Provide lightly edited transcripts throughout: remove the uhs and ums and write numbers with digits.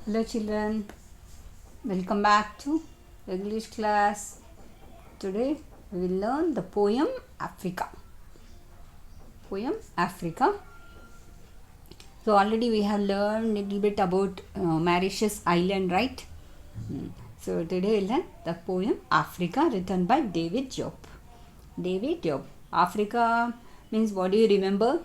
Hello children, welcome back to English class. Today we will learn the poem Africa. Poem Africa. So already we have learned a little bit about Mauritius Island, right? So today we'll learn the poem Africa written by David Job. David Job. Africa means what do you remember?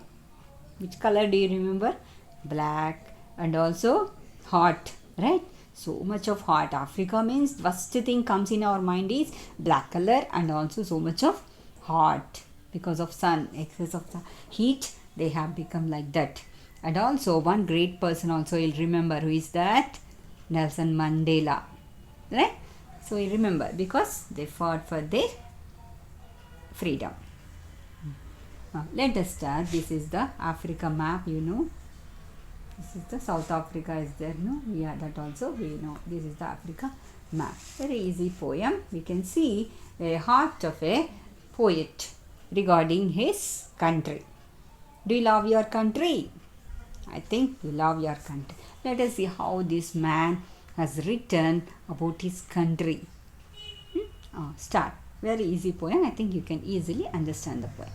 Which color do you remember? Black and also hot, right? So much of hot. Africa means first thing comes in our mind is black color and also so much of hot because of sun, excess of the heat. They have become like that. And also one great person also you'll remember, who is that? Nelson Mandela, right? So you remember because they fought for their freedom. Let us start. This is the Africa map, you know. This is the South Africa is there, no? Yeah, that also we know. This is the Africa map. Very easy poem. We can see a heart of a poet regarding his country. Do you love your country? I think you love your country. Let us see how this man has written about his country. Start. Very easy poem. I think you can easily understand the poem.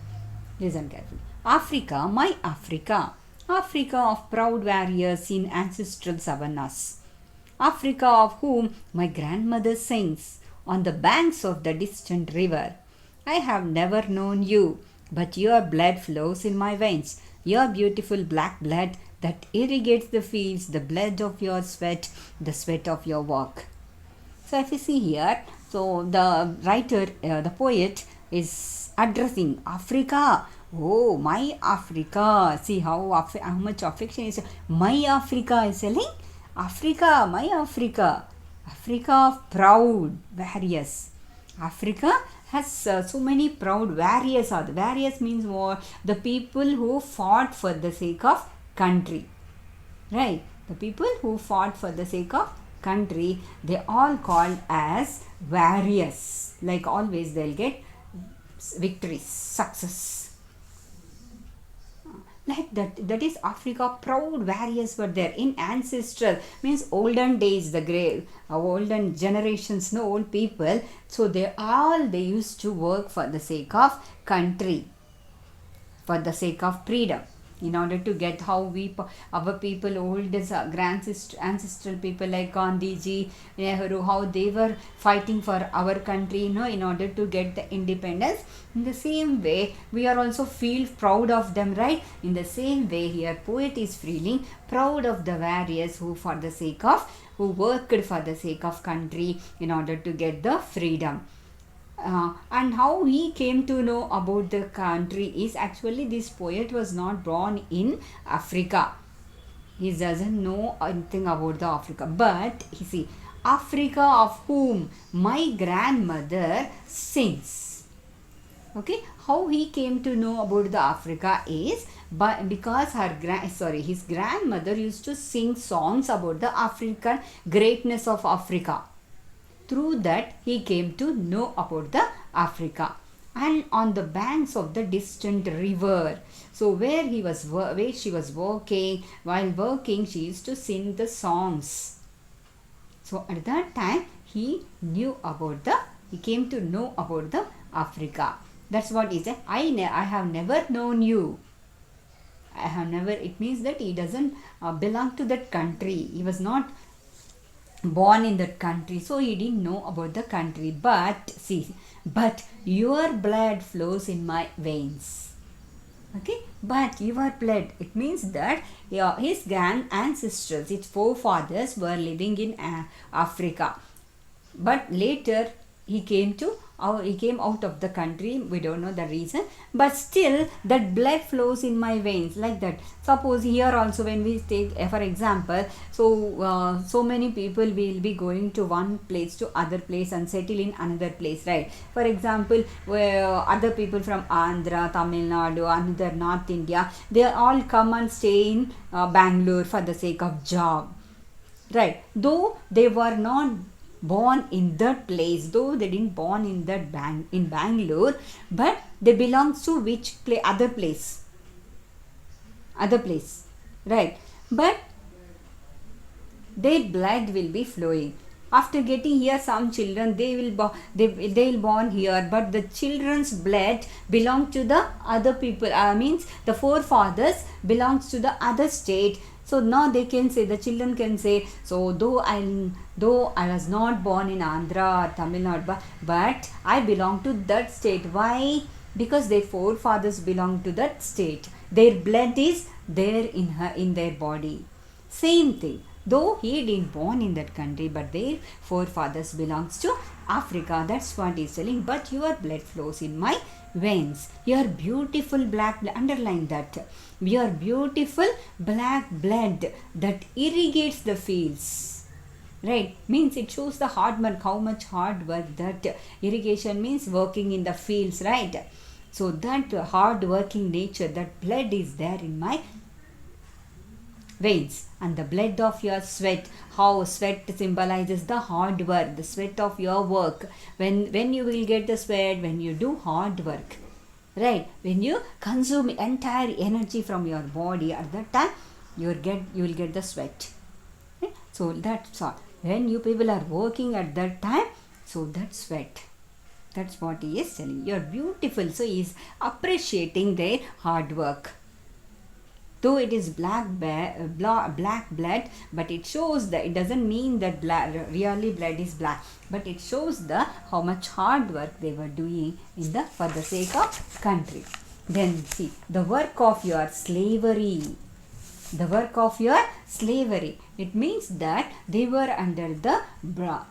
Listen carefully. Africa, my Africa. Africa of proud warriors in ancestral savannas. Africa of whom my grandmother sings on the banks of the distant river. I have never known you, but your blood flows in my veins. Your beautiful black blood that irrigates the fields, the blood of your sweat, the sweat of your work. So if you see here, so the writer, the poet is addressing Africa. Oh, my Africa. See how much affection is. My Africa is telling Africa, my Africa. Africa of proud warriors. Africa has so many proud warriors. Warriors means more the people who fought for the sake of country. Right? The people who fought for the sake of country, they all called as warriors. Like always they'll get victories, success. Like that is Africa. Proud warriors were there in ancestral means olden days, the great olden generations, no old people. So they used to work for the sake of country, for the sake of freedom, in order to get how our people, old ancestral people like Gandhiji, Nehru, how they were fighting for our country, in order to get the independence. In the same way, we are also feel proud of them, right? In the same way, here poet is feeling proud of the warriors who worked for the sake of country in order to get the freedom. And how he came to know about the country is actually this poet was not born in Africa. He doesn't know anything about the Africa. But you see, Africa of whom my grandmother sings. Okay, how he came to know about the Africa is because his grandmother used to sing songs about the African greatness of Africa. Through that he came to know about the Africa. And on the banks of the distant river, so where she was working, while working she used to sing the songs. So at that time he came to know about the Africa. That's what he said. I have never known you. It means that he doesn't belong to that country. He was not born in that country, so he didn't know about the country. But your blood flows in my veins. Okay, but your blood, it means that his grand ancestors, his forefathers were living in Africa, but later he came out of the country. We don't know the reason, but still that blood flows in my veins, like that. Suppose here also, when we take for example, so many people will be going to one place to other place and settle in another place, right? For example, where other people from Andhra, Tamil Nadu, another North India, they all come and stay in Bangalore for the sake of job, right? Though they were not born in that place, though they didn't born in in Bangalore, but they belong to which other place, right? But their blood will be flowing. After getting here, some children they will born here, but the children's blood belong to the other people. Means the forefathers belongs to the other state. So now they can say, the children can say, so though I was not born in Andhra or Tamil Nadu, but I belong to that state. Why? Because their forefathers belong to that state. Their blood is there in their body. Same thing. Though he didn't born in that country, but their forefathers belongs to Africa. That's what he's telling. But your blood flows in my veins. Your beautiful black blood, underline that. Your beautiful black blood that irrigates the fields. Right? Means it shows the hard work, how much hard work that irrigation means, working in the fields, right? So that hard working nature, that blood is there in my veins. And the blood of your sweat, how sweat symbolizes the hard work, the sweat of your work. When you will get the sweat, when you do hard work, right? When you consume entire energy from your body, at that time you will get the sweat. Okay? So that's all. When you people are working at that time, so that's sweat. That's what he is telling. You're beautiful. So he is appreciating their hard work. Though it is black blood, but it shows that it doesn't mean that really blood is black, but it shows the how much hard work they were doing for the sake of country. Then see the work of your slavery. The work of your slavery. It means that they were under the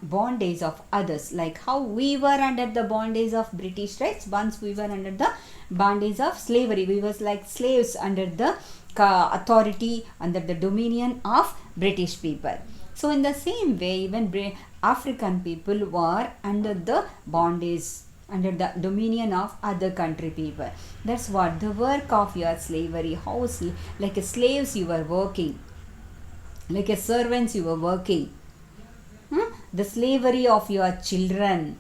bondage of others, like how we were under the bondage of British, right? Once we were under the bondage of slavery, we was like slaves under the authority, under the dominion of British people. So in the same way, even African people were under the bondage, under the dominion of other country people. That's what the work of your slavery. How like a slaves you were working, like a servants you were working. The slavery of your children.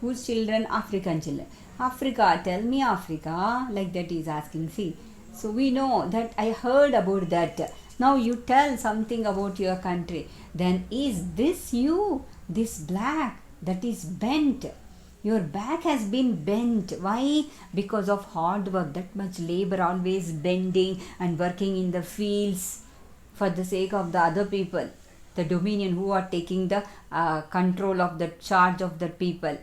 Whose children? African children. Africa, tell me Africa, like that is asking. See, so we know that I heard about that. Now you tell something about your country. Then is this you? This black that is bent. Your back has been bent. Why? Because of hard work. That much labor, always bending and working in the fields for the sake of the other people. The dominion who are taking the control of the charge of the people.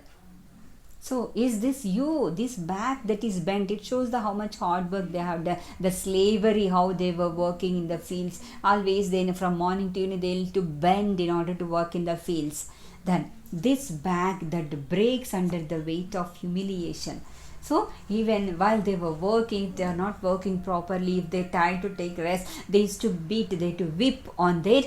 So is this you? This back that is bent, it shows the how much hard work they have done. The slavery, how they were working in the fields. Always then from morning to evening they'll to bend in order to work in the fields. Then this back that breaks under the weight of humiliation. So even while they were working, they are not working properly. If they try to take rest, they used to beat, they used to whip on their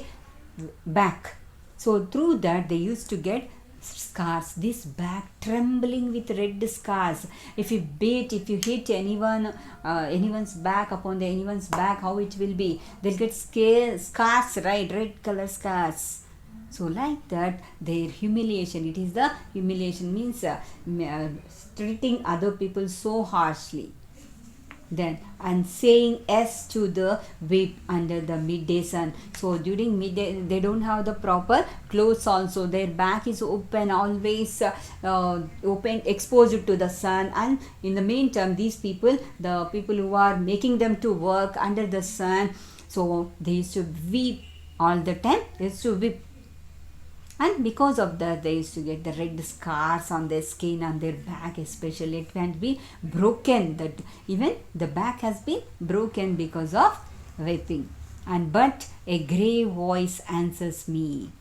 back. So through that they used to get scars. This back trembling with red scars. If you hit anyone's back, anyone's back, how it will be? They'll get scars, right? Red color scars. So like that, their humiliation. It is the humiliation means treating other people so harshly. Then and saying yes to the whip under the midday sun. So during midday they don't have the proper clothes also. Their back is open, always open, exposed to the sun. And in the meantime, these people, the people who are making them to work under the sun, so they used to weep all the time. They used to weep. And because of that, they used to get the red scars on their skin, on their back especially. It can be broken. That even the back has been broken because of whipping. But a grey voice answers me.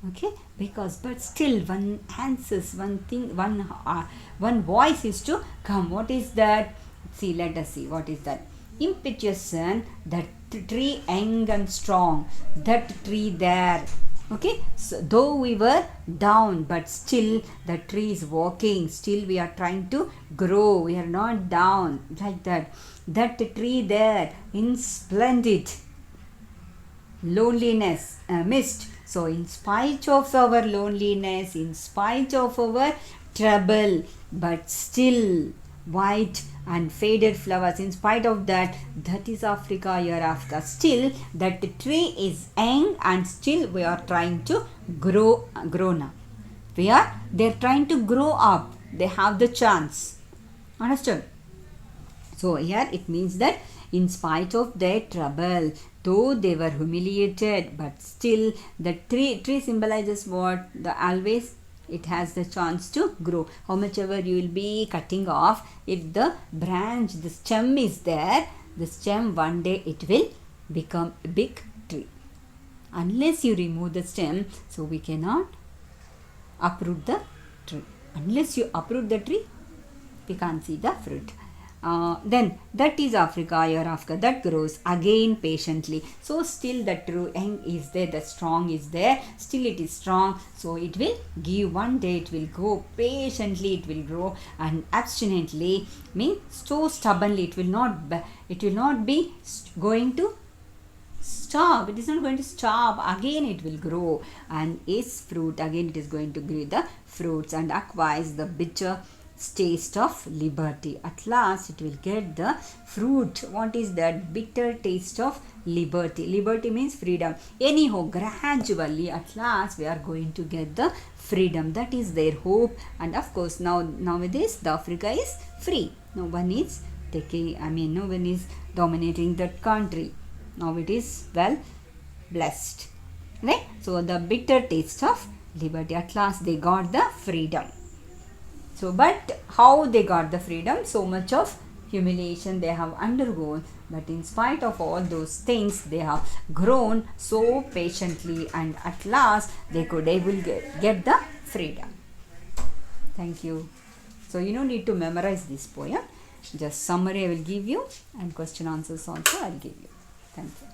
Okay, but still one answers, one voice is to come. What is that? See, let us see. What is that? Impetuous son, that tree young and strong, that tree there. Okay, so though we were down, but still the tree is walking. Still we are trying to grow. We are not down like that. That tree there in splendid loneliness, mist. So in spite of our loneliness, in spite of our trouble, but still white and faded flowers. In spite of that, that is Africa hereafter. Still that tree is young and still we are trying to grow now. They're trying to grow up. They have the chance. Understood? So here it means that in spite of their trouble, though they were humiliated, but still the tree symbolizes what? The always it has the chance to grow. How much ever you will be cutting off, if the branch, the stem is there, the stem one day it will become a big tree. Unless you remove the stem, so we cannot uproot the tree. Unless you uproot the tree, we can't see the fruit. Then that is Africa hereafter, that grows again patiently. So still the true young is there, the strong is there, still it is strong. So it will give, one day it will grow patiently, it will grow, and abstinently means so stubbornly it will not be going to stop. It is not going to stop. Again it will grow, and its fruit, again it is going to give the fruits and acquires the bitter taste of liberty. At last it will get the fruit. What is that? Bitter taste of liberty. Liberty means freedom. Anyhow, gradually at last we are going to get the freedom. That is their hope. And of course nowadays the Africa is free. No one is no one is dominating that country. Now it is well blessed, right? So the bitter taste of liberty, at last they got the freedom. So, but how they got the freedom? So much of humiliation they have undergone, but in spite of all those things, they have grown so patiently, and at last they could able get the freedom. Thank you. So you don't need to memorize this poem. Just summary I will give you, and question answers also I will give you. Thank you.